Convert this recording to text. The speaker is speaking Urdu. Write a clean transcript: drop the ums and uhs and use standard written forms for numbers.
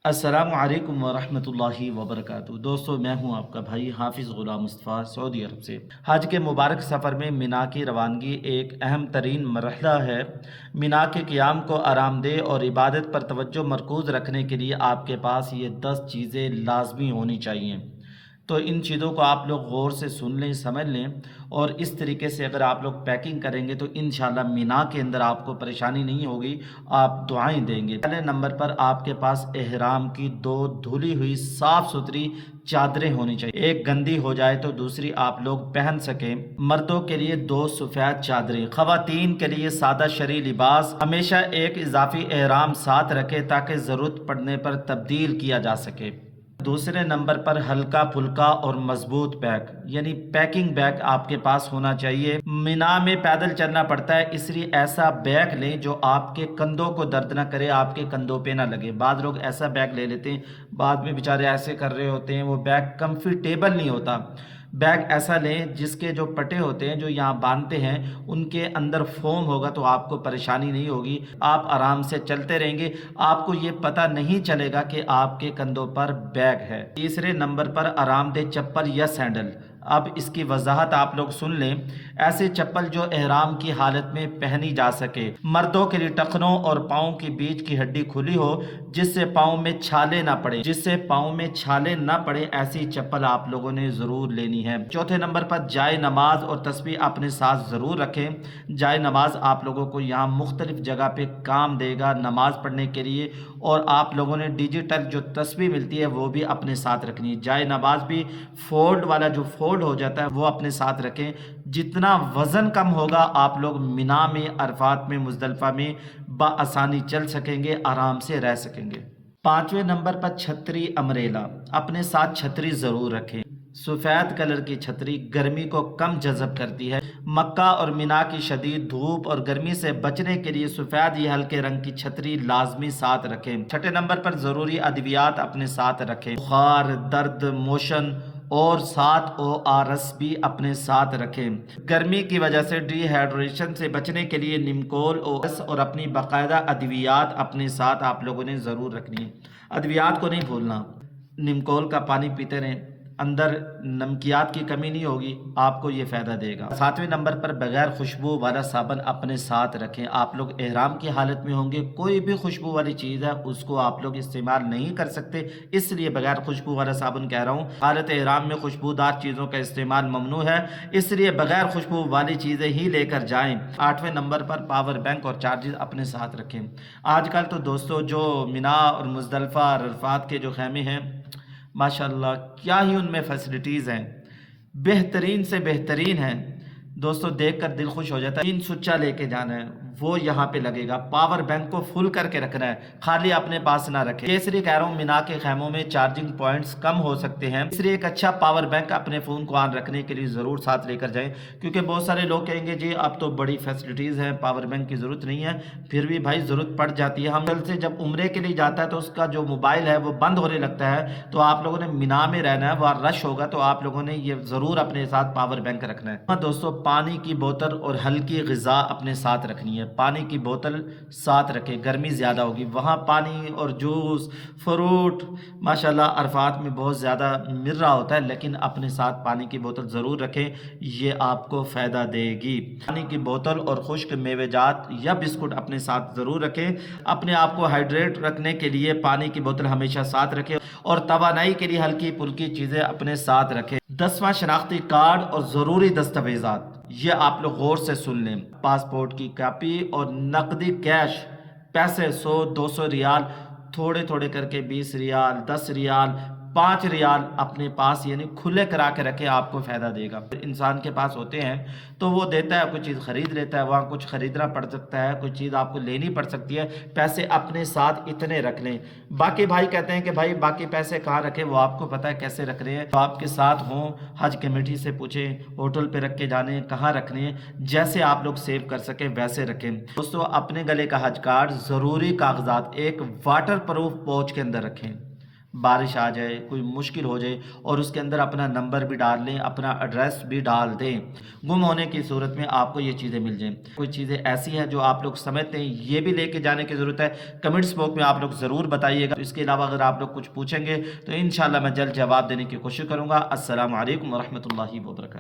السلام علیکم ورحمۃ اللہ وبرکاتہ۔ دوستو، میں ہوں آپ کا بھائی حافظ غلام مصطفیٰ سعودی عرب سے۔ حج کے مبارک سفر میں مینا کی روانگی ایک اہم ترین مرحلہ ہے۔ مینا کے قیام کو آرام دہ اور عبادت پر توجہ مرکوز رکھنے کے لیے آپ کے پاس یہ 10 چیزیں لازمی ہونی چاہیے۔ تو ان چیزوں کو آپ لوگ غور سے سن لیں، سمجھ لیں، اور اس طریقے سے اگر آپ لوگ پیکنگ کریں گے تو انشاءاللہ مینا کے اندر آپ کو پریشانی نہیں ہوگی، آپ دعائیں دیں گے۔ پہلے نمبر پر آپ کے پاس احرام کی 2 دھلی ہوئی صاف ستھری چادریں ہونی چاہیے۔ ایک گندی ہو جائے تو دوسری آپ لوگ پہن سکیں۔ مردوں کے لیے 2 سفید چادریں، خواتین کے لیے سادہ شرعی لباس۔ ہمیشہ ایک اضافی احرام ساتھ رکھیں تاکہ ضرورت پڑنے پر تبدیل کیا جا سکے۔ دوسرے نمبر پر ہلکا پھلکا اور مضبوط بیگ، یعنی پیکنگ بیگ آپ کے پاس ہونا چاہیے۔ مینا میں پیدل چلنا پڑتا ہے، اس لیے ایسا بیگ لیں جو آپ کے کندھوں کو درد نہ کرے، آپ کے کندھوں پہ نہ لگے۔ بعض لوگ ایسا بیگ لے لیتے ہیں، بعد میں بیچارے ایسے کر رہے ہوتے ہیں، وہ بیگ کمفرٹیبل نہیں ہوتا۔ بیگ ایسا لیں جس کے جو پٹے ہوتے ہیں جو یہاں باندھتے ہیں ان کے اندر فوم ہوگا تو آپ کو پریشانی نہیں ہوگی، آپ آرام سے چلتے رہیں گے، آپ کو یہ پتہ نہیں چلے گا کہ آپ کے کندھوں پر بیگ ہے۔ تیسرے نمبر پر آرام دہ چپل یا سینڈل۔ اب اس کی وضاحت آپ لوگ سن لیں۔ ایسے چپل جو احرام کی حالت میں پہنی جا سکے، مردوں کے لیے ٹخنوں اور پاؤں کے بیچ کی ہڈی کھلی ہو جس سے پاؤں میں چھالے نہ پڑے، ایسی چپل آپ لوگوں نے ضرور لینی ہے۔ چوتھے نمبر پر جائے نماز اور تسبیح اپنے ساتھ ضرور رکھیں۔ جائے نماز آپ لوگوں کو یہاں مختلف جگہ پہ کام دے گا نماز پڑھنے کے لیے، اور آپ لوگوں نے ڈیجیٹل جو تسبیح ملتی ہے وہ بھی اپنے ساتھ رکھنی ہے۔ جائے نماز بھی فولڈ والا جو فولڈ ہو جاتا ہے وہ اپنے ساتھ رکھیں۔ جتنا وزن کم ہوگا آپ لوگ مینا میں، عرفات میں، مزدلفہ میں بآسانی چل سکیں گے، آرام سے رہ سکیں گے۔ پانچویں نمبر پر چھتری امریلا، اپنے ساتھ چھتری ضرور رکھیں۔ سفید کلر کی چھتری گرمی کو کم جذب کرتی ہے۔ مکہ اور مینا کی شدید دھوپ اور گرمی سے بچنے کے لیے سفید یا ہلکے رنگ کی چھتری لازمی ساتھ رکھیں۔ چھٹے نمبر پر ضروری ادویات اپنے ساتھ رکھیں۔ بخار، درد، موشن اور 7 ORS بھی اپنے ساتھ رکھیں۔ گرمی کی وجہ سے ڈی ہائیڈریشن سے بچنے کے لیے نیمکول ORS اور اپنی باقاعدہ ادویات اپنے ساتھ آپ لوگوں نے ضرور رکھنی ہے۔ ادویات کو نہیں بھولنا۔ نیمکول کا پانی پیتے رہیں، اندر نمکیات کی کمی نہیں ہوگی، آپ کو یہ فائدہ دے گا۔ 7ویں نمبر پر بغیر خوشبو والا صابن اپنے ساتھ رکھیں۔ آپ لوگ احرام کی حالت میں ہوں گے، کوئی بھی خوشبو والی چیز ہے اس کو آپ لوگ استعمال نہیں کر سکتے، اس لیے بغیر خوشبو والا صابن کہہ رہا ہوں۔ حالت احرام میں خوشبودار چیزوں کا استعمال ممنوع ہے، اس لیے بغیر خوشبو والی چیزیں ہی لے کر جائیں۔ 8ویں نمبر پر پاور بینک اور چارجز اپنے ساتھ رکھیں۔ آج کل تو دوستو جو مینا اور مزدلفہ اور عرفات کے جو خیمے ہیں، ماشاءاللہ کیا ہی ان میں فیسلٹیز ہیں، بہترین سے بہترین ہیں۔ دوستو دیکھ کر دل خوش ہو جاتا ہے۔ 3 سچا لے کے جانا ہے، وہ یہاں پہ لگے گا۔ پاور بینک کو فل کر کے رکھنا ہے، خالی اپنے پاس نہ رکھیں۔ یہ اس لیے کہہ رہا ہوں مینا کے خیموں میں چارجنگ پوائنٹس کم ہو سکتے ہیں، اس لیے ایک اچھا پاور بینک اپنے فون کو آن رکھنے کے لیے ضرور ساتھ لے کر جائیں، کیونکہ بہت سارے لوگ کہیں گے جی اب تو بڑی فیسلٹیز ہیں، پاور بینک کی ضرورت نہیں ہے، پھر بھی بھائی ضرورت پڑ جاتی ہے۔ ہم کل سے جب عمرے کے لیے جاتا ہے تو اس کا جو موبائل ہے وہ بند ہونے لگتا ہے، تو آپ لوگوں نے مینا میں رہنا ہے، وہ رش ہوگا تو آپ لوگوں نے یہ ضرور اپنے ساتھ پاور بینک رکھنا ہے۔ ہاں دوستو، پانی کی بوتل اور ہلکی غذا اپنے ساتھ رکھنی ہے۔ پانی کی بوتل ساتھ رکھیں، گرمی زیادہ ہوگی وہاں، پانی اور جوس، فروٹ ماشاءاللہ عرفات میں بہت زیادہ مل رہا ہوتا ہے، لیکن اپنے ساتھ پانی کی بوتل ضرور رکھیں، یہ آپ کو فائدہ دے گی۔ پانی کی بوتل اور خشک میوے جات یا بسکٹ اپنے ساتھ ضرور رکھیں۔ اپنے آپ کو ہائیڈریٹ رکھنے کے لیے پانی کی بوتل ہمیشہ ساتھ رکھیں، اور توانائی کے لیے ہلکی پھلکی چیزیں اپنے ساتھ رکھیں۔ 10واں شناختی کارڈ اور ضروری دستاویزات، یہ آپ لوگ غور سے سن لیں۔ پاسپورٹ کی کاپی اور نقدی کیش پیسے، 100 200 ریال، تھوڑے تھوڑے کر کے 20 ریال، 10 ریال، 5 ریال اپنے پاس یعنی کھلے کرا کے رکھے، آپ کو فائدہ دے گا۔ انسان کے پاس ہوتے ہیں تو وہ دیتا ہے، کوئی چیز خرید لیتا ہے، وہاں کچھ خریدنا پڑ سکتا ہے، کوئی چیز آپ کو لینی پڑ سکتی ہے، پیسے اپنے ساتھ اتنے رکھ لیں۔ باقی بھائی کہتے ہیں کہ بھائی باقی پیسے کہاں رکھیں، وہ آپ کو پتہ ہے کیسے رکھ رہے ہیں، تو آپ کے ساتھ ہوں، حج کمیٹی سے پوچھیں ہوٹل پہ رکھ کے جانے ہیں، کہاں رکھنے ہیں، جیسے آپ لوگ سیو کر سکیں ویسے رکھیں۔ دوستو اپنے گلے کا حج کارڈ، ضروری کاغذات ایک واٹر پروف پوچھ کے اندر رکھیں۔ بارش آ جائے، کوئی مشکل ہو جائے، اور اس کے اندر اپنا نمبر بھی ڈال لیں، اپنا ایڈریس بھی ڈال دیں، گم ہونے کی صورت میں آپ کو یہ چیزیں مل جائیں۔ کوئی چیزیں ایسی ہیں جو آپ لوگ سمجھتے ہیں یہ بھی لے کے جانے کی ضرورت ہے، کمنٹس باکس میں آپ لوگ ضرور بتائیے گا۔ اس کے علاوہ اگر آپ لوگ کچھ پوچھیں گے تو انشاءاللہ میں جلد جواب دینے کی کوشش کروں گا۔ السلام علیکم ورحمۃ اللہ وبرکاتہ۔